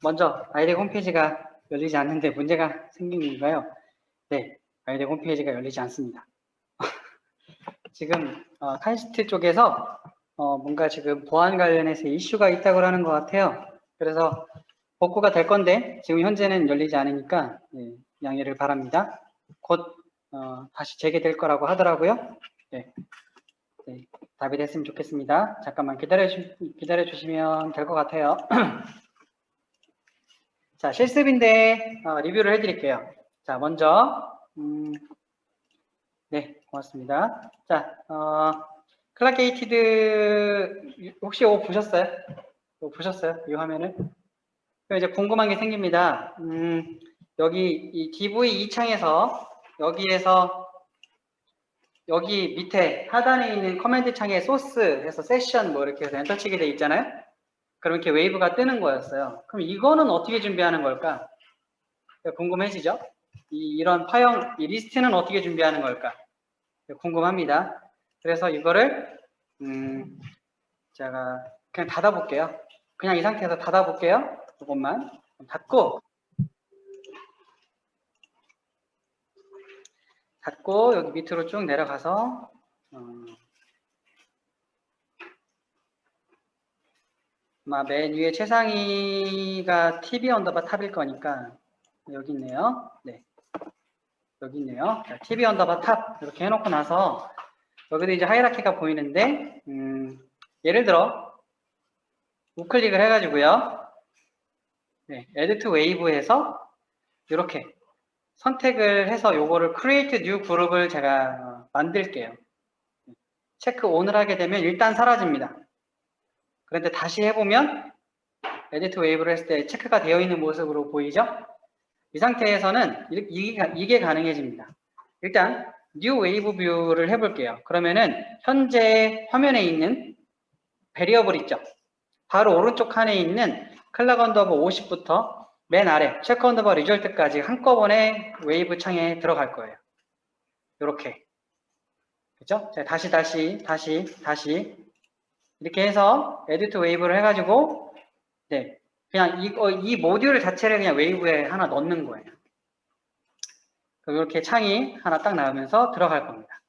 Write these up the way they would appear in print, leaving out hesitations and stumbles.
먼저 아이덱 홈페이지가 열리지 않는데 문제가 생긴 건가요? 네, 아이덱 홈페이지가 열리지 않습니다. 지금 카이스트 쪽에서 뭔가 지금 보안 관련해서 이슈가 있다고 하는 것 같아요. 그래서 복구가 될 건데 지금 현재는 열리지 않으니까 양해를 바랍니다. 곧 다시 재개될 거라고 하더라고요. 네, 답이 됐으면 좋겠습니다. 잠깐만 기다려 주시면 될 것 같아요. 자, 실습인데 리뷰를 해드릴게요. 자, 먼저 네, 고맙습니다. 자, 클라케이티드 혹시 이거 보셨어요? 이거 보셨어요? 이 화면을? 그럼 이제 궁금한 게 생깁니다. 여기 이 DV 2창에서 여기에서 여기 밑에 하단에 있는 커맨드 창에 소스에서 세션 뭐 이렇게 해서 엔터 치게 돼 있잖아요. 그럼 이렇게 웨이브가 뜨는 거였어요. 그럼 이거는 어떻게 준비하는 걸까? 궁금해지죠? 이런 파형, 이 리스트는 어떻게 준비하는 걸까? 궁금합니다. 그래서 이거를 제가 그냥 닫아볼게요. 그냥 이 상태에서 닫아볼게요. 이것만 닫고 여기 밑으로 쭉 내려가서 아마 맨 위에 최상위가 TV 언더바 탑일 거니까 여기 있네요. 네, 여기 있네요. 자, TV 언더바 탑 이렇게 해놓고 나서 여기도 이제 하이라키가 보이는데 예를 들어 우클릭을 해가지고요. 네, Add to Wave에서 이렇게 선택을 해서 요거를 Create New 그룹을 제가 만들게요. 체크 ON을 하게 되면 일단 사라집니다. 그런데 다시 해보면 Edit to Wave를 했을 때 체크가 되어 있는 모습으로 보이죠? 이 상태에서는 이게 가능해집니다. 일단 New Wave View를 해볼게요. 그러면은 현재 화면에 있는 베리어블 있죠? 바로 오른쪽 칸에 있는 클락 언더버 50부터 맨 아래 체크 언더버 리절트까지 한꺼번에 웨이브 창에 들어갈 거예요. 이렇게. 그죠? 자, 다시 이렇게 해서 에디트 웨이브를 해가지고 네, 그냥 이 모듈 자체를 그냥 웨이브에 하나 넣는 거예요. 그럼 이렇게 창이 하나 딱 나오면서 들어갈 겁니다.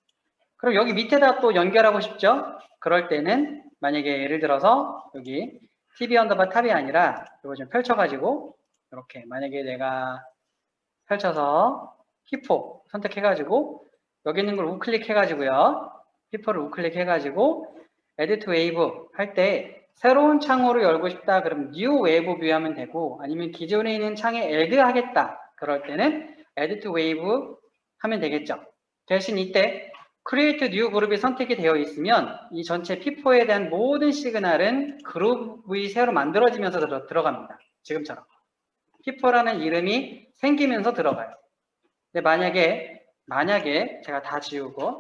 그럼 여기 밑에다 또 연결하고 싶죠? 그럴 때는 만약에 예를 들어서 여기 TV 언더바 탑이 아니라 이거 좀 펼쳐가지고 이렇게 만약에 내가 펼쳐서 히포 선택해가지고 여기 있는 걸 우클릭해가지고요. 히포를 우클릭해가지고 에디트 웨이브 할 때 새로운 창으로 열고 싶다 그러면 뉴 웨이브 뷰 하면 되고 아니면 기존에 있는 창에 애드 하겠다 그럴 때는 에디트 웨이브 하면 되겠죠. 대신 이때 크리에이트 뉴 그룹이 선택이 되어 있으면 이 전체 P4에 대한 모든 시그널은 그룹이 새로 만들어지면서 들어갑니다. 지금처럼. P4라는 이름이 생기면서 들어가요. 근데 만약에 제가 다 지우고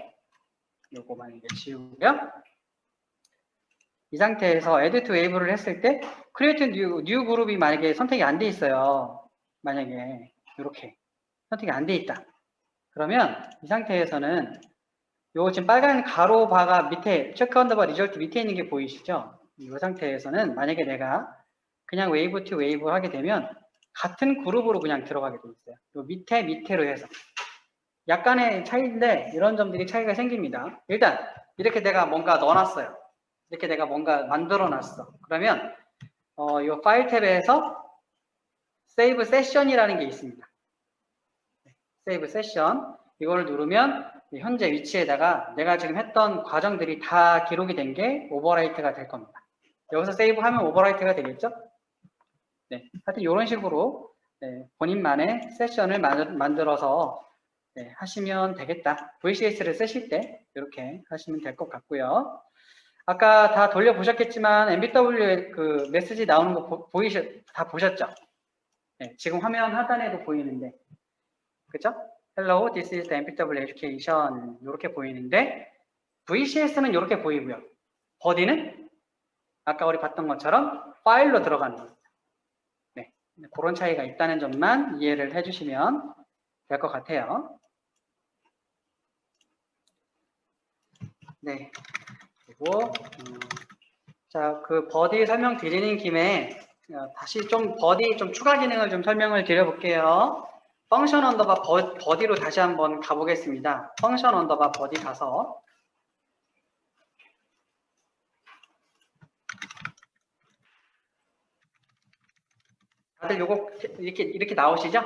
요거 만약에 지우고요. 이 상태에서 Edit Wave를 했을 때 Create New 그룹이 만약에 선택이 안 돼 있어요. 만약에 이렇게 선택이 안 돼 있다. 그러면 이 상태에서는 요 지금 빨간 가로 바가 밑에 체크 언더바 리절트 밑에 있는 게 보이시죠? 이 상태에서는 만약에 내가 그냥 웨이브 투 웨이브 하게 되면 같은 그룹으로 그냥 들어가게 돼 있어요. 요 밑으로 해서 약간의 차이인데 이런 점들이 차이가 생깁니다. 일단 이렇게 내가 뭔가 넣어놨어요. 이렇게 내가 뭔가 만들어놨어. 그러면 이 파일 탭에서 세이브 세션이라는 게 있습니다. 세이브 세션 이걸 누르면 현재 위치에다가 내가 지금 했던 과정들이 다 기록이 된 게 오버라이트가 될 겁니다. 여기서 세이브하면 오버라이트가 되겠죠? 네, 하여튼 이런 식으로 네, 본인만의 세션을 만들어서 네, 하시면 되겠다. VCS를 쓰실 때 이렇게 하시면 될 것 같고요. 아까 다 돌려보셨겠지만 MBW에 그 메시지 나오는 거 다 보셨죠? 네, 지금 화면 하단에도 보이는데 그죠? Hello, this is the MBW Education 이렇게 보이는데 VCS는 이렇게 보이고요. 버디는 아까 우리 봤던 것처럼 파일로 들어가는 겁니다. 네, 그런 차이가 있다는 점만 이해를 해주시면 될 것 같아요. 네, 그리고 자, 그 버디 설명 드리는 김에 다시 좀 버디 좀 추가 기능을 좀 설명을 드려볼게요. 펑션 언더바 버디로 다시 한번 가보겠습니다. 펑션 언더바 버디 가서 다들 요거 이렇게 나오시죠?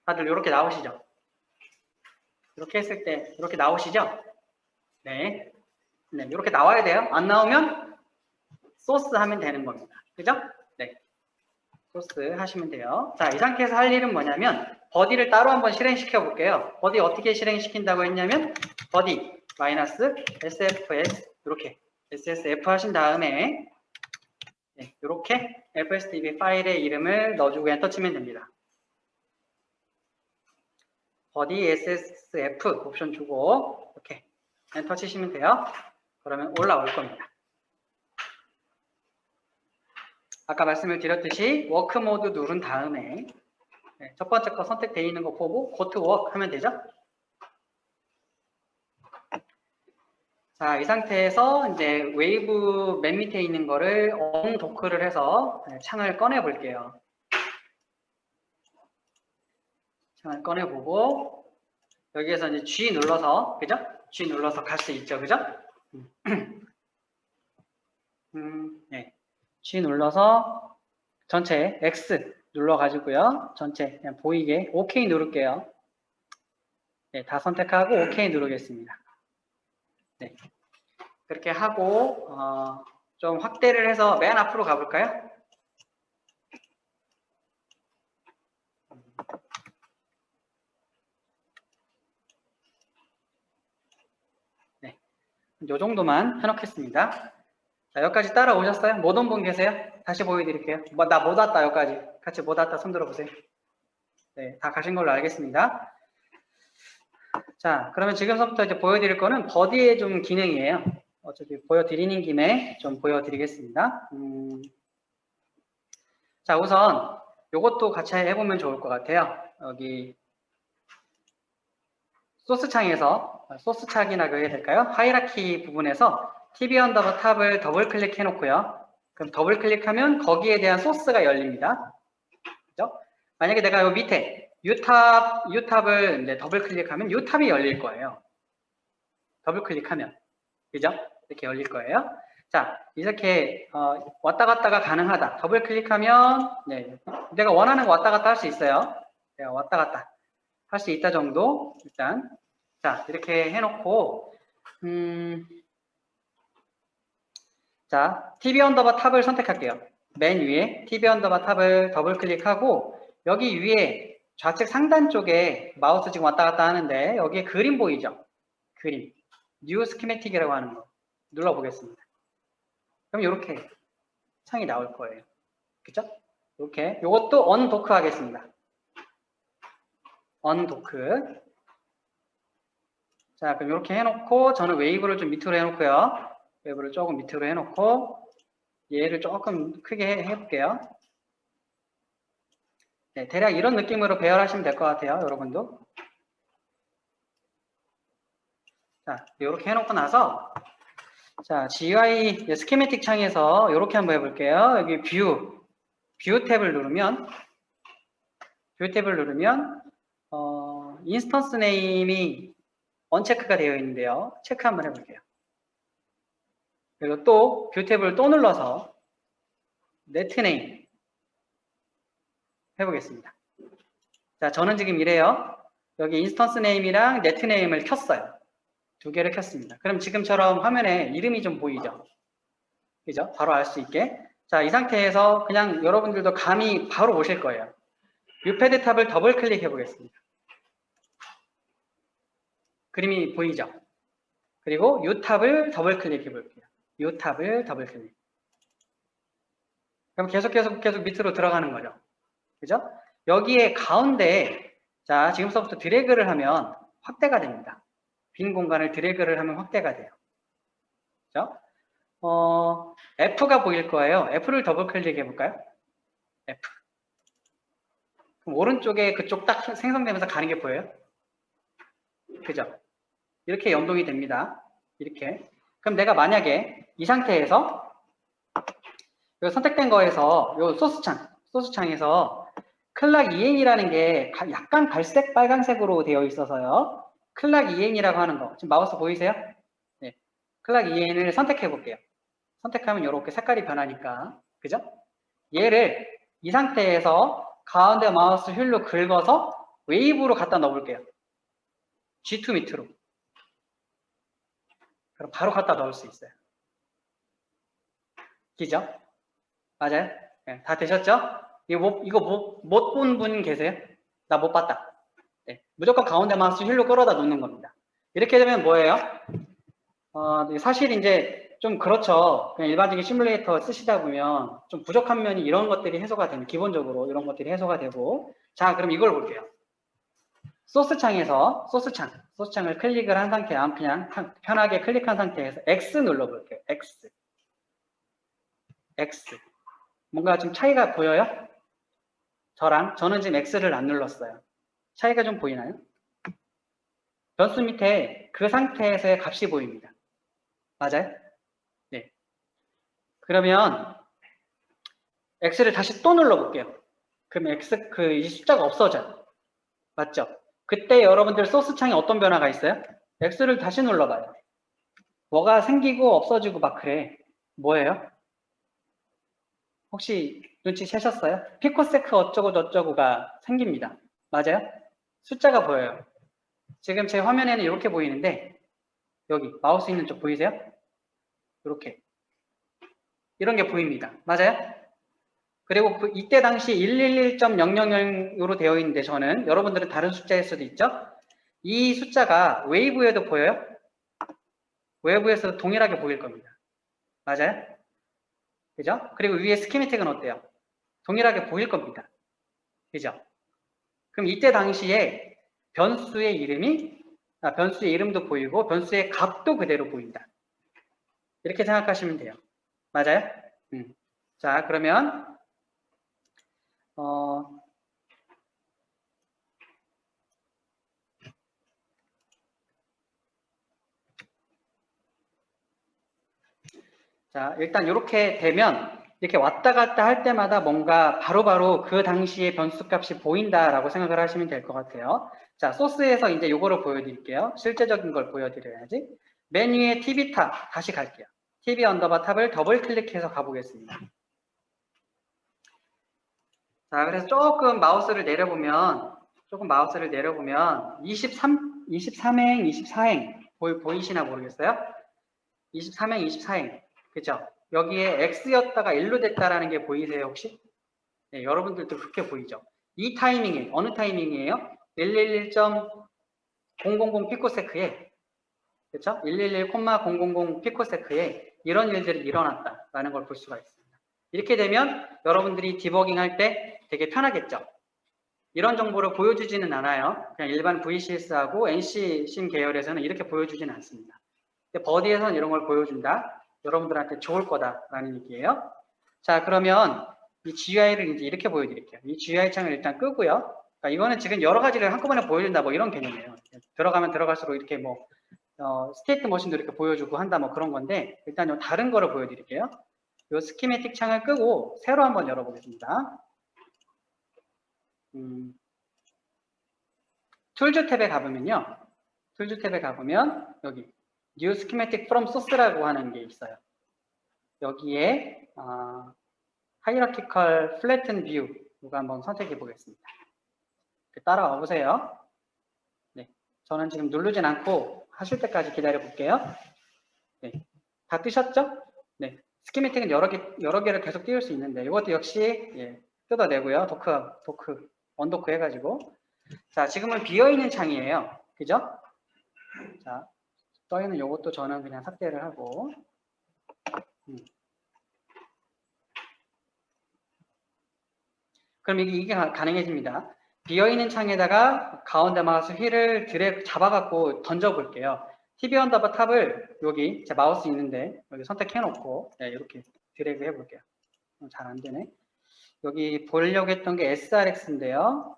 다들 이렇게 나오시죠? 이렇게 했을 때 이렇게 나오시죠? 네. 네, 이렇게 나와야 돼요. 안 나오면 소스 하면 되는 겁니다. 그죠? 네. 소스 하시면 돼요. 자, 이 상태에서 할 일은 뭐냐면 버디를 따로 한번 실행시켜 볼게요. 버디 어떻게 실행시킨다고 했냐면 버디 마이너스 sfs 이렇게 ssf 하신 다음에 네, 이렇게 fsdb 파일의 이름을 넣어주고 엔터 치면 됩니다. 버디 ssf 옵션 주고 이렇게 엔터 치시면 돼요. 그러면 올라올 겁니다. 아까 말씀을 드렸듯이 워크 모드 누른 다음에 네, 첫 번째 거 선택되어 있는 거 보고 go to work 하면 되죠. 자, 이 상태에서 이제 웨이브 맨 밑에 있는 거를 on 도크를 해서 창을 꺼내 볼게요. 창을 꺼내 보고 여기에서 이제 G 눌러서 그죠? G 눌러서 갈 수 있죠, 그죠? 네. G 눌러서 전체 X 눌러가지고요. 전체 그냥 보이게 OK 누를게요. 네, 다 선택하고 OK 누르겠습니다. 네. 그렇게 하고 좀 확대를 해서 맨 앞으로 가볼까요? 네, 이 정도만 해놓겠습니다. 자, 여기까지 따라오셨어요? 못 온 분 계세요? 다시 보여드릴게요. 나 못 왔다, 여기까지. 같이 못 왔다, 손 들어보세요. 네, 다 가신 걸로 알겠습니다. 자, 그러면 지금부터 이제 보여드릴 거는 버디의 좀 기능이에요. 어차피 보여드리는 김에 좀 보여드리겠습니다. 자, 우선 이것도 같이 해보면 좋을 것 같아요. 여기 소스 창에서 소스 창이나 그게 될까요? 하이라키 부분에서 TV 언더바 탑을 더블 클릭해 놓고요. 그럼 더블 클릭하면 거기에 대한 소스가 열립니다. 그죠? 만약에 내가 요 밑에 U탑을 이제 더블 클릭하면 U탑이 열릴 거예요. 더블 클릭하면. 그죠? 이렇게 열릴 거예요. 자, 이렇게 왔다 갔다가 가능하다. 더블 클릭하면 네, 내가 원하는 거 왔다 갔다 할 수 있어요. 내가 왔다 갔다 할 수 있다 정도 일단 자 이렇게 해놓고 자 TV 언더바 탑을 선택할게요. 맨 위에 TV 언더바 탑을 더블 클릭하고 여기 위에 좌측 상단 쪽에 마우스 지금 왔다 갔다 하는데 여기에 그림 보이죠? 그림 뉴 스키매틱이라고 하는 거 눌러보겠습니다. 그럼 이렇게 창이 나올 거예요. 그죠? 이렇게 이것도 언도크 하겠습니다. 언도크 자 그럼 이렇게 해놓고 저는 웨이브를 좀 밑으로 해놓고요. 웨이브를 조금 밑으로 해놓고 얘를 조금 크게 해볼게요. 네, 대략 이런 느낌으로 배열하시면 될 것 같아요. 여러분도 자 이렇게 해놓고 나서 자 GUI 스키매틱 창에서 이렇게 한번 해볼게요. 여기 뷰 탭을 누르면 인스턴스 네임이 언체크가 되어 있는데요. 체크 한번 해볼게요. 그리고 또 뷰 탭을 또 눌러서 네트네임 해보겠습니다. 자, 저는 지금 이래요. 여기 인스턴스 네임이랑 네트네임을 켰어요. 두 개를 켰습니다. 그럼 지금처럼 화면에 이름이 좀 보이죠? 그죠? 바로 알 수 있게. 자, 이 상태에서 그냥 여러분들도 감이 바로 오실 거예요. 뷰패드 탑을 더블 클릭해 보겠습니다. 그림이 보이죠? 그리고 U 탑을 더블 클릭해 볼게요. U 탑을 더블 클릭. 그럼 계속 밑으로 들어가는 거죠. 그죠? 여기에 가운데 자 지금서부터 드래그를 하면 확대가 됩니다. 빈 공간을 드래그를 하면 확대가 돼요. 그죠? F가 보일 거예요. F를 더블 클릭해 볼까요? F. 그럼 오른쪽에 그쪽 딱 생성되면서 가는 게 보여요? 그죠? 이렇게 연동이 됩니다. 이렇게. 그럼 내가 만약에 이 상태에서 요 선택된 거에서 요 소스창에서 클락 이행이라는 게 약간 갈색 빨간색으로 되어 있어서요. 클락 이행이라고 하는 거 지금 마우스 보이세요? 네, 클락 이행을 선택해 볼게요. 선택하면 이렇게 색깔이 변하니까 그죠? 얘를 이 상태에서 가운데 마우스 휠로 긁어서 웨이브로 갖다 넣어볼게요. G2 밑으로. 그럼 바로 갖다 넣을 수 있어요. 기죠? 맞아요? 네, 다 되셨죠? 이거 못 본 분 계세요? 나 못 봤다. 네, 무조건 가운데 마우스 휠로 끌어다 놓는 겁니다. 이렇게 되면 뭐예요? 사실 이제 좀 그렇죠. 그냥 일반적인 시뮬레이터 쓰시다 보면 좀 부족한 면이 이런 것들이 해소가 되는, 기본적으로 이런 것들이 해소가 되고. 자, 그럼 이걸 볼게요. 소스창을 클릭을 한 상태, 그냥 편하게 클릭한 상태에서 X 눌러볼게요. X. 뭔가 좀 차이가 보여요? 저는 지금 X를 안 눌렀어요. 차이가 좀 보이나요? 변수 밑에 그 상태에서의 값이 보입니다. 맞아요? 네. 그러면 X를 다시 또 눌러볼게요. 그럼 이 숫자가 없어져요. 맞죠? 그때 여러분들 소스창에 어떤 변화가 있어요? X를 다시 눌러봐요. 뭐가 생기고 없어지고 막 그래. 뭐예요? 혹시 눈치채셨어요? 피코세크 어쩌고 저쩌고가 생깁니다. 맞아요? 숫자가 보여요. 지금 제 화면에는 이렇게 보이는데 여기 마우스 있는 쪽 보이세요? 이렇게 이런 게 보입니다. 맞아요? 그리고 이때 당시 111.000으로 되어 있는데 저는 여러분들은 다른 숫자일 수도 있죠? 이 숫자가 웨이브에도 보여요? 웨이브에서도 동일하게 보일 겁니다. 맞아요? 그죠? 그리고 위에 스키매틱은 어때요? 동일하게 보일 겁니다. 그죠? 그럼 이때 당시에 변수의 이름도 보이고 변수의 값도 그대로 보인다. 이렇게 생각하시면 돼요. 맞아요? 자, 그러면 자, 일단 이렇게 되면 이렇게 왔다 갔다 할 때마다 뭔가 바로바로 그 당시의 변수값이 보인다라고 생각을 하시면 될 것 같아요. 자, 소스에서 이제 요거를 보여드릴게요. 실제적인 걸 보여드려야지. 메뉴에 TV 탑 다시 갈게요. TV 언더바 탑을 더블 클릭해서 가보겠습니다. 자, 그래서 조금 마우스를 내려보면 23행, 24행 보이시나 모르겠어요? 23행, 24행. 그죠? 여기에 X였다가 1로 됐다라는 게 보이세요, 혹시? 네, 여러분들도 그렇게 보이죠? 이 타이밍에, 어느 타이밍이에요? 111.000 피코세크에, 그쵸? 111,000 피코세크에 이런 일들이 일어났다라는 걸 볼 수가 있습니다. 이렇게 되면 여러분들이 디버깅 할 때 되게 편하겠죠? 이런 정보를 보여주지는 않아요. 그냥 일반 VCS하고 NC심 계열에서는 이렇게 보여주지는 않습니다. 근데 버디에서는 이런 걸 보여준다. 여러분들한테 좋을 거다라는 얘기예요. 자, 그러면 이 GUI를 이제 이렇게 보여드릴게요. 이 GUI 창을 일단 끄고요. 그러니까 이거는 지금 여러 가지를 한꺼번에 보여준다 뭐 이런 개념이에요. 들어가면 들어갈수록 이렇게 뭐 스테이트 머신도 이렇게 보여주고 한다 뭐 그런 건데 일단 요 다른 거를 보여드릴게요. 요 스키매틱 창을 끄고 새로 한번 열어보겠습니다. 툴즈 탭에 가보면요. 툴즈 탭에 가보면 여기 New Schematic from Source라고 하는 게 있어요. 여기에 Hierarchical Flattened View 이거 한번 선택해 보겠습니다. 따라와 보세요. 네, 저는 지금 누르진 않고 하실 때까지 기다려 볼게요. 네, 다 뜨셨죠? 네, 스키매틱은 여러 개를 계속 띄울 수 있는데 이것도 역시 뜯어내고요. 언도크 해가지고 자, 지금은 비어있는 창이에요. 그죠? 자, 떠있는 요것도 저는 그냥 삭제를 하고 그럼 이게 가능해집니다. 비어있는 창에다가 가운데 마우스 휠을 잡아갖고 던져볼게요. TV 언더바 탑을 여기 제 마우스 있는데 여기 선택해놓고 이렇게 드래그 해볼게요. 잘 안되네. 여기 보려고 했던 게 SRX인데요.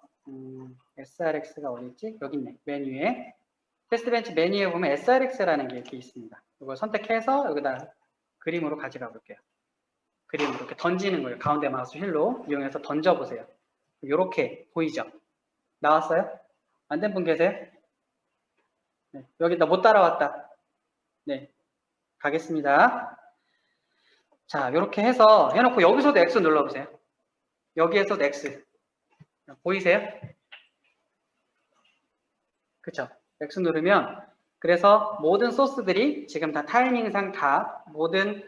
SRX가 어디있지? 여기 있네. 메뉴에 테스트 벤치 메뉴에 보면 SRX라는 게 이렇게 있습니다. 이걸 선택해서 여기다 그림으로 가져가 볼게요. 그림으로 이렇게 던지는 거예요. 가운데 마우스 휠로 이용해서 던져보세요. 이렇게 보이죠? 나왔어요? 안 된 분 계세요? 네, 여기다 못 따라왔다. 네, 가겠습니다. 자, 이렇게 해서 해놓고 여기서도 X 눌러보세요. 여기에서도 X. 보이세요? 그쵸? X 누르면 그래서 모든 소스들이 지금 다 타이밍상 다 모든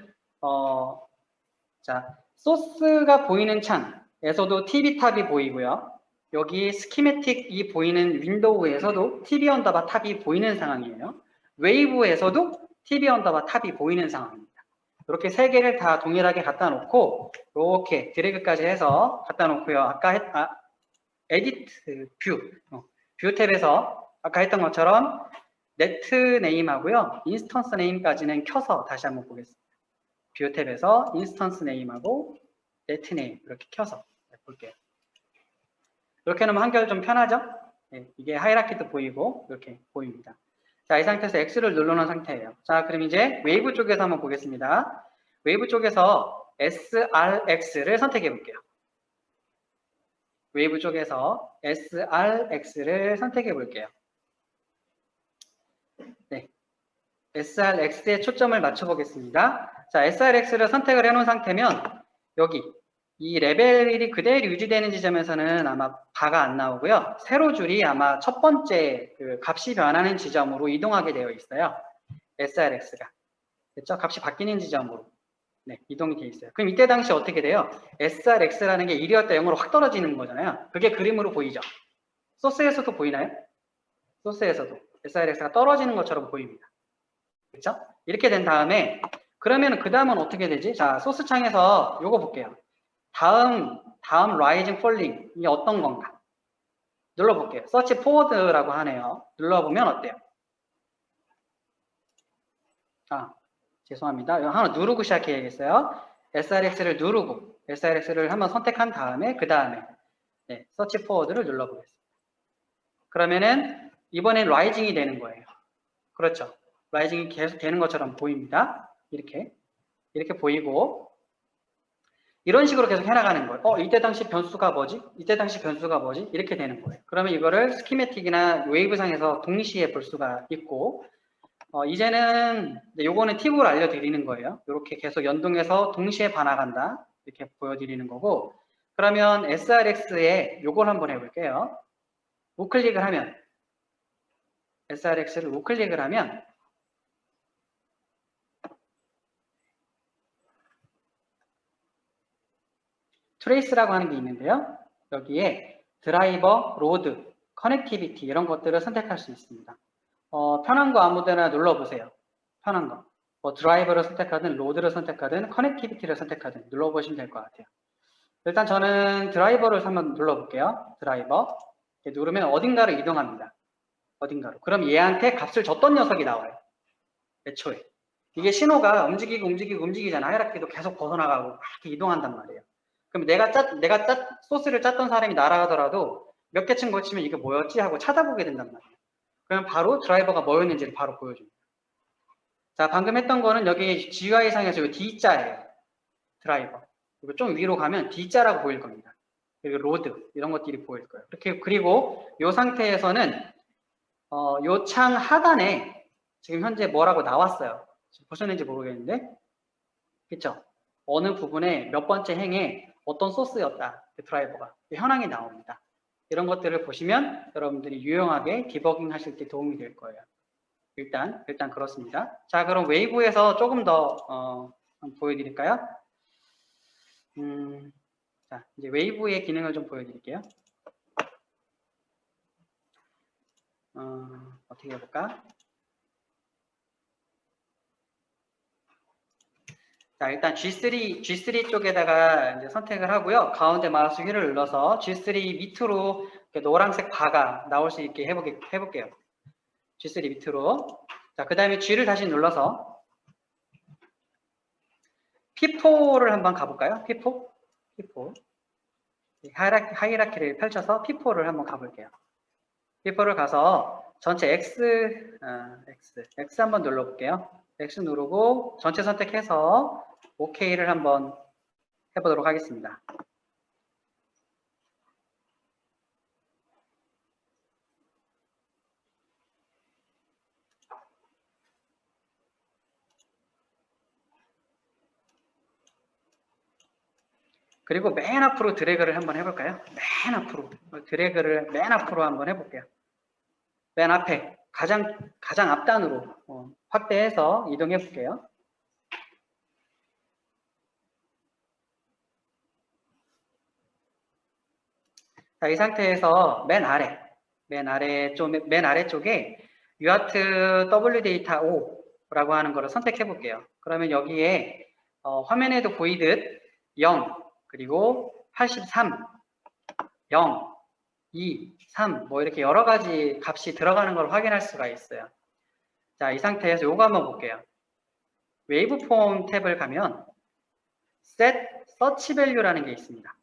자, 소스가 보이는 창에서도 TV 탑이 보이고요. 여기 스키매틱이 보이는 윈도우에서도 TV 언더바 탑이 보이는 상황이에요. 웨이브에서도 TV 언더바 탑이 보이는 상황입니다. 이렇게 세 개를 다 동일하게 갖다 놓고 이렇게 드래그까지 해서 갖다 놓고요. 아까 에디트 뷰 탭에서 아까 했던 것처럼 네트 네임하고요. 인스턴스 네임까지는 켜서 다시 한번 보겠습니다. 뷰 탭에서 인스턴스 네임하고 네트 네임 이렇게 켜서 볼게요. 이렇게 놓으면 한결 좀 편하죠? 네, 이게 하이라키도 보이고 이렇게 보입니다. 자, 이 상태에서 X를 눌러놓은 상태예요. 자, 그럼 이제 웨이브 쪽에서 한번 보겠습니다. 웨이브 쪽에서 SRX를 선택해 볼게요. 웨이브 쪽에서 SRX를 선택해 볼게요. 네, SRX에 초점을 맞춰 보겠습니다. 자, SRX를 선택을 해 놓은 상태면 여기 이 레벨이 그대로 유지되는 지점에서는 아마 바가 안 나오고요. 세로 줄이 아마 첫 번째 그 값이 변하는 지점으로 이동하게 되어 있어요. SRX가. 그렇죠? 값이 바뀌는 지점으로 네, 이동이 되어 있어요. 그럼 이때 당시 어떻게 돼요? SRX라는 게 1이었다 0으로 확 떨어지는 거잖아요. 그게 그림으로 보이죠? 소스에서도 보이나요? 소스에서도 SRX가 떨어지는 것처럼 보입니다. 그렇죠? 이렇게 된 다음에 그러면 그 다음은 어떻게 되지? 자, 소스 창에서 요거 볼게요. 다음 라이징 폴링 이게 어떤 건가? 눌러볼게요. 서치 포워드라고 하네요. 눌러보면 어때요? 아, 죄송합니다. 이거 하나 누르고 시작해야겠어요. SRX를 누르고 SRX를 한번 선택한 다음에 그 다음에 네, 서치 포워드를 눌러보겠습니다. 그러면은 이번엔 라이징이 되는 거예요. 그렇죠. 라이징이 계속 되는 것처럼 보입니다. 이렇게 보이고 이런 식으로 계속 해나가는 거예요. 이때 당시 변수가 뭐지? 이때 당시 변수가 뭐지? 이렇게 되는 거예요. 그러면 이거를 스키매틱이나 웨이브상에서 동시에 볼 수가 있고 이제는 요거는 팁으로 알려드리는 거예요. 이렇게 계속 연동해서 동시에 반화간다. 이렇게 보여드리는 거고 그러면 SRX에 요걸 한번 해볼게요. 우클릭을 하면 SRX를 우클릭을 하면 트레이스라고 하는 게 있는데요. 여기에 드라이버, 로드, 커넥티비티 이런 것들을 선택할 수 있습니다. 편한 거 아무데나 눌러보세요. 편한 거. 뭐 드라이버를 선택하든 로드를 선택하든 커넥티비티를 선택하든 눌러보시면 될 것 같아요. 일단 저는 드라이버를 한번 눌러볼게요. 드라이버. 이렇게 누르면 어딘가로 이동합니다. 어딘가로. 그럼 얘한테 값을 줬던 녀석이 나와요. 애초에. 이게 신호가 움직이잖아. 하이라키도 계속 벗어나가고 막 이렇게 이동한단 말이에요. 그럼 내가 소스를 짰던 사람이 날아가더라도 몇 개층 거치면 이게 뭐였지 하고 찾아보게 된단 말이에요. 그럼 바로 드라이버가 뭐였는지를 바로 보여줍니다. 자, 방금 했던 거는 여기 GUI상에서 이 D자예요. 드라이버. 그리고 좀 위로 가면 D자라고 보일 겁니다. 그리고 로드 이런 것들이 보일 거예요. 이렇게 그리고 이 상태에서는 요 창 하단에 지금 현재 뭐라고 나왔어요. 지금 보셨는지 모르겠는데, 그쵸? 어느 부분에 몇 번째 행에 어떤 소스였다. 그 드라이버가 현황이 나옵니다. 이런 것들을 보시면 여러분들이 유용하게 디버깅 하실 때 도움이 될 거예요. 일단 그렇습니다. 자, 그럼 웨이브에서 조금 더 한번 보여드릴까요? 자, 이제 웨이브의 기능을 좀 보여드릴게요. 어떻게 해볼까? 자, 일단 G3 쪽에다가 이제 선택을 하고요. 가운데 마우스 휠을 눌러서 G3 밑으로 노란색 바가 나올 수 있게 해볼게요. G3 밑으로. 자, 그 다음에 G를 다시 눌러서 P4를 한번 가볼까요? P4. 하이라키를 펼쳐서 P4를 한번 가볼게요. P4를 가서 전체 X 한번 눌러볼게요. X 누르고 전체 선택해서 OK를 한번 해보도록 하겠습니다. 그리고 맨 앞으로 드래그를 한번 해볼까요? 맨 앞으로 드래그를 맨 앞으로 한번 해볼게요. 맨 앞에 가장 앞단으로 확대해서 이동해 볼게요. 자, 이 상태에서 맨 아래쪽에 UART W 데이터 5라고 하는 거를 선택해 볼게요. 그러면 여기에 화면에도 보이듯 0 그리고 83 0 2 3 뭐 이렇게 여러 가지 값이 들어가는 걸 확인할 수가 있어요. 자, 이 상태에서 요거 한번 볼게요. 웨이브폼 탭을 가면 Set Search Value라는 게 있습니다.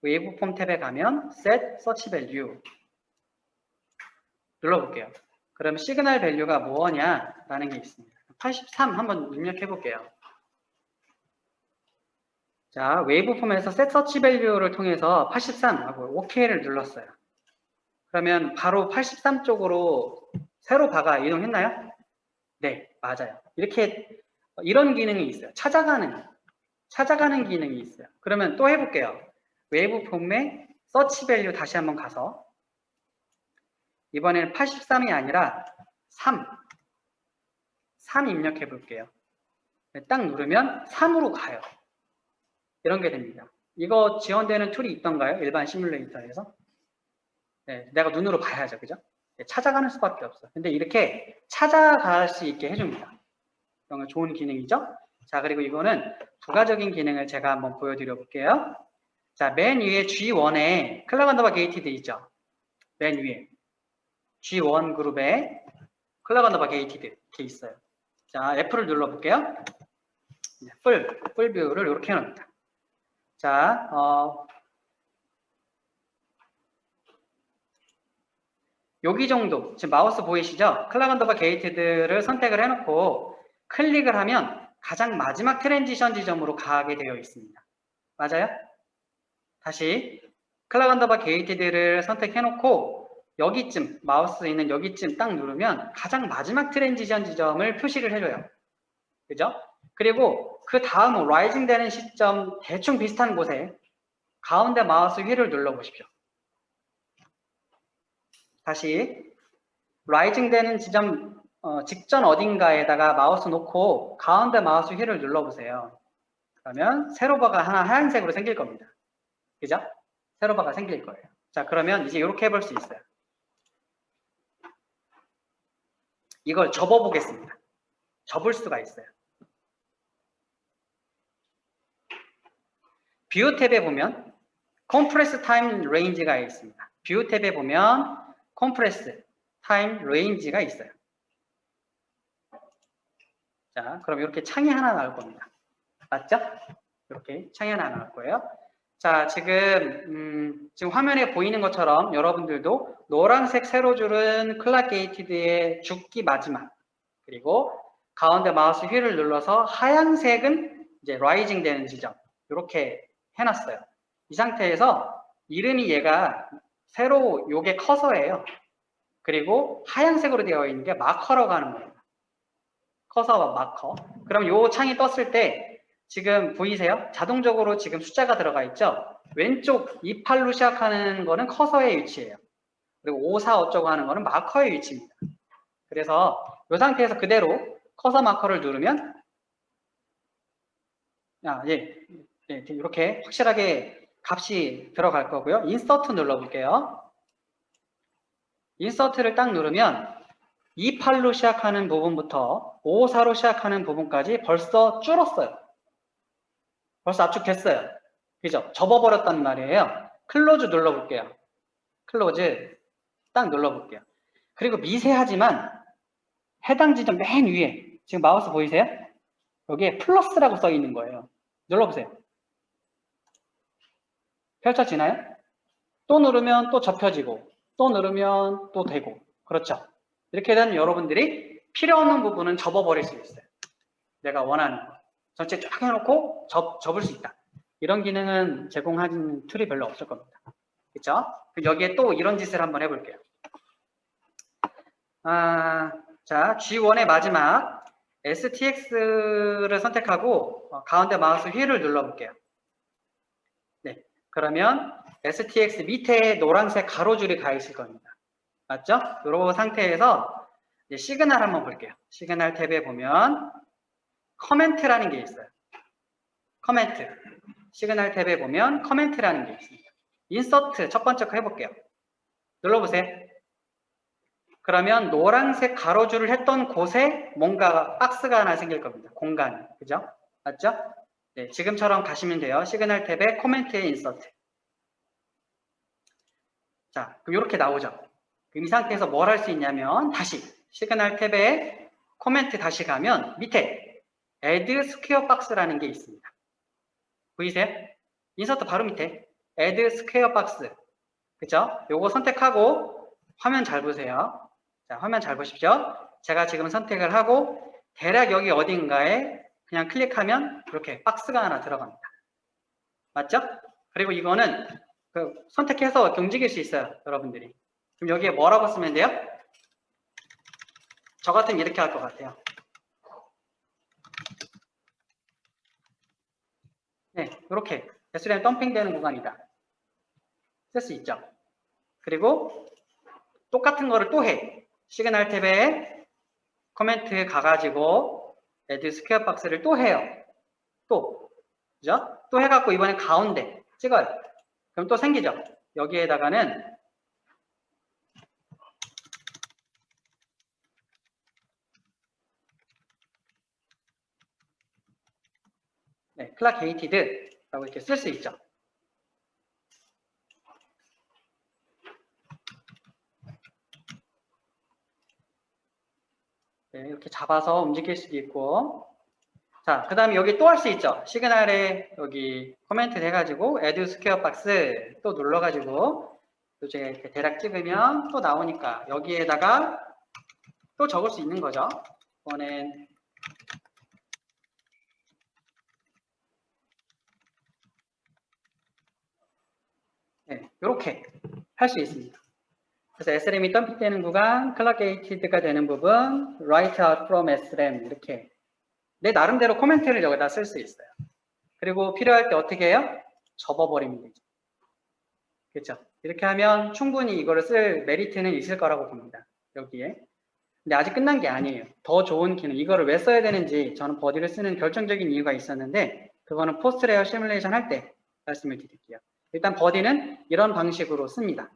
웨이브폼 탭에 가면 Set Search Value 눌러볼게요. 그럼 시그널 밸류가 뭐냐라는 게 있습니다. 83 한번 입력해 볼게요. 자, 웨이브폼에서 Set Search Value를 통해서 83 하고 OK를 눌렀어요. 그러면 바로 83 쪽으로 세로 바가 이동했나요? 네, 맞아요. 이런 기능이 있어요. 찾아가는 기능이 있어요. 그러면 또 해볼게요. 웨이브폼의 서치 밸류 다시 한번 가서 이번에는 83이 아니라 3 입력해 볼게요. 딱 누르면 3으로 가요. 이런 게 됩니다. 이거 지원되는 툴이 있던가요? 일반 시뮬레이터에서? 네, 내가 눈으로 봐야죠. 그죠? 네, 찾아가는 수밖에 없어요. 근데 이렇게 찾아갈 수 있게 해줍니다. 이런 거 좋은 기능이죠? 자, 그리고 이거는 부가적인 기능을 제가 한번 보여드려 볼게요. 자, 맨 위에 G1에 클락 언더바 게이티드 있죠? 맨 위에 G1 그룹에 클락 언더바 게이티드 이렇게 있어요. 자, F를 눌러 볼게요. 풀 뷰를 이렇게 해놓습니다. 자, 여기 정도, 지금 마우스 보이시죠? 클락 언더바 게이티드를 선택을 해놓고 클릭을 하면 가장 마지막 트랜지션 지점으로 가게 되어 있습니다. 맞아요? 다시 클락 언더바 게이티드를 선택해놓고 여기쯤, 마우스 있는 여기쯤 딱 누르면 가장 마지막 트랜지션 지점을 표시를 해줘요. 그죠? 그리고 그 다음 라이징 되는 시점 대충 비슷한 곳에 가운데 마우스 휠을 눌러보십시오. 다시 라이징 되는 지점 직전 어딘가에다가 마우스 놓고 가운데 마우스 휠을 눌러보세요. 그러면 세로바가 하나 하얀색으로 생길 겁니다. 그죠? 세로바가 생길 거예요. 자, 그러면 이제 이렇게 해볼 수 있어요. 이걸 접어보겠습니다. 접을 수가 있어요. 뷰 탭에 보면 컴프레스 타임 레인지가 있습니다. 뷰 탭에 보면 컴프레스 타임 레인지가 있어요. 자, 그럼 이렇게 창이 하나 나올 겁니다. 맞죠? 이렇게 창이 하나 나올 거예요. 자, 지금 화면에 보이는 것처럼 여러분들도 노란색 세로줄은 클락 게이티드의 죽기 마지막, 그리고 가운데 마우스 휠을 눌러서 하얀색은 이제 라이징 되는 지점, 이렇게 해놨어요. 이 상태에서 이름이 얘가 세로 요게 커서예요. 그리고 하얀색으로 되어 있는 게 마커라고 하는 거예요. 커서와 마커. 그럼 요 창이 떴을 때 지금 보이세요? 자동적으로 지금 숫자가 들어가 있죠? 왼쪽 28로 시작하는 거는 커서의 위치예요. 그리고 5, 4 어쩌고 하는 거는 마커의 위치입니다. 그래서 이 상태에서 그대로 커서 마커를 누르면 이렇게 확실하게 값이 들어갈 거고요. 인서트 눌러볼게요. 인서트를 딱 누르면 28로 시작하는 부분부터 54로 시작하는 부분까지 벌써 줄었어요. 벌써 압축됐어요. 그죠? 접어버렸단 말이에요. 클로즈 눌러볼게요. 클로즈 딱 눌러볼게요. 그리고 미세하지만 해당 지점 맨 위에 지금 마우스 보이세요? 여기에 플러스라고 써 있는 거예요. 눌러보세요. 펼쳐지나요? 또 누르면 또 접혀지고 또 누르면 또 되고 그렇죠? 이렇게 되면 여러분들이 필요 없는 부분은 접어버릴 수 있어요. 내가 원하는 거. 전체 쫙 해놓고 접을 수 있다. 이런 기능은 제공하는 툴이 별로 없을 겁니다. 그렇죠? 여기에 또 이런 짓을 한번 해볼게요. 자, G1의 마지막 STX를 선택하고 가운데 마우스 휠을 눌러볼게요. 네, 그러면 STX 밑에 노란색 가로줄이 가 있을 겁니다. 맞죠? 이런 상태에서 이제 시그널 한번 볼게요. 시그널 탭에 보면 커멘트라는 게 있어요. 커멘트. 시그널 탭에 보면 커멘트라는 게 있습니다. 인서트 첫 번째 거 해볼게요. 눌러보세요. 그러면 노란색 가로줄을 했던 곳에 뭔가 박스가 하나 생길 겁니다. 공간이. 그죠? 맞죠? 네, 지금처럼 가시면 돼요. 시그널 탭에 코멘트에 인서트. 자, 그럼 이렇게 나오죠. 그럼 이 상태에서 뭘 할 수 있냐면 다시 시그널 탭에 코멘트 다시 가면 밑에 add square box라는 게 있습니다. 보이세요? 인서트 바로 밑에 add square box. 그죠? 요거 선택하고 화면 잘 보세요. 자, 화면 잘 보십시오. 제가 지금 선택을 하고 대략 여기 어딘가에 그냥 클릭하면 이렇게 박스가 하나 들어갑니다. 맞죠? 그리고 이거는 선택해서 이렇게 움직일 수 있어요. 여러분들이. 그럼 여기에 뭐라고 쓰면 돼요? 저 같으면 이렇게 할 것 같아요. 네, 이렇게 SRAM 덤핑되는 구간이다. 쓸 수 있죠. 그리고 똑같은 거를 또 해. 시그널 탭에 코멘트 가가지고 add square box를 또 해요. 또, 그죠? 또 해갖고 이번엔 가운데 찍어요. 그럼 또 생기죠? 여기에다가는 네, placated 라고 이렇게 쓸 수 있죠. 네, 이렇게 잡아서 움직일 수도 있고. 자, 그 다음에 여기 또 할 수 있죠. 시그널에 여기 코멘트 해가지고 add square box 또 눌러가지고 이제 이렇게 대략 찍으면 또 나오니까 여기에다가 또 적을 수 있는 거죠. 이번엔 네, 이렇게 할 수 있습니다. 그래서 SRAM이 덤핑되는 구간, 클락게이티드가 되는 부분, write out from SRAM 이렇게 내 나름대로 코멘트를 여기다 쓸 수 있어요. 그리고 필요할 때 어떻게 해요? 접어버리면 되죠. 그렇죠? 이렇게 하면 충분히 이거를 쓸 메리트는 있을 거라고 봅니다. 여기에. 근데 아직 끝난 게 아니에요. 더 좋은 기능, 이거를 왜 써야 되는지 저는 버디를 쓰는 결정적인 이유가 있었는데 그거는 포스트 레이어 시뮬레이션 할 때 말씀을 드릴게요. 일단 버디는 이런 방식으로 씁니다.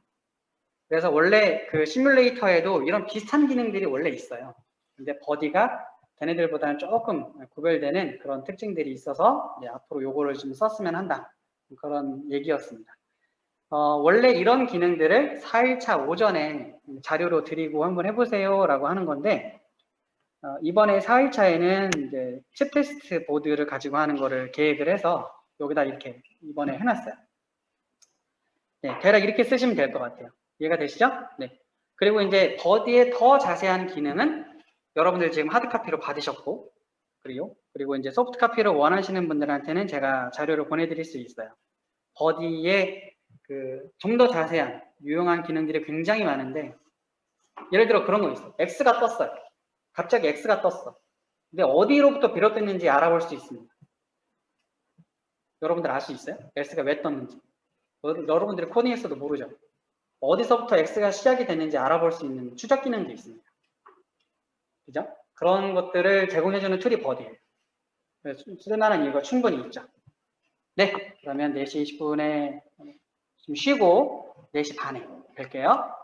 그래서 원래 그 시뮬레이터에도 이런 비슷한 기능들이 원래 있어요. 근데 버디가 걔네들보다는 조금 구별되는 그런 특징들이 있어서 앞으로 요거를 좀 썼으면 한다. 그런 얘기였습니다. 원래 이런 기능들을 4일차 오전에 자료로 드리고 한번 해보세요 라고 하는 건데 이번에 4일차에는 이제 칩 테스트 보드를 가지고 하는 거를 계획을 해서 여기다 이렇게 이번에 해놨어요. 네, 대략 이렇게 쓰시면 될 것 같아요. 이해가 되시죠? 네. 그리고 이제 버디의 더 자세한 기능은 여러분들 지금 하드카피로 받으셨고 그리고 이제 소프트카피로 원하시는 분들한테는 제가 자료를 보내드릴 수 있어요. 버디의 좀 더 자세한 유용한 기능들이 굉장히 많은데 예를 들어 그런 거 있어. X가 떴어요. 갑자기 X가 떴어. 근데 어디로부터 비롯됐는지 알아볼 수 있습니다. 여러분들 알 수 있어요? X가 왜 떴는지. 여러분들이 코딩했어도 모르죠. 어디서부터 X가 시작이 됐는지 알아볼 수 있는 추적 기능도 있습니다. 그죠? 그런 것들을 제공해주는 툴이 버디예요. 쓸만한 이유가 충분히 있죠. 네, 그러면 4시 20분에 좀 쉬고 4시 반에 뵐게요.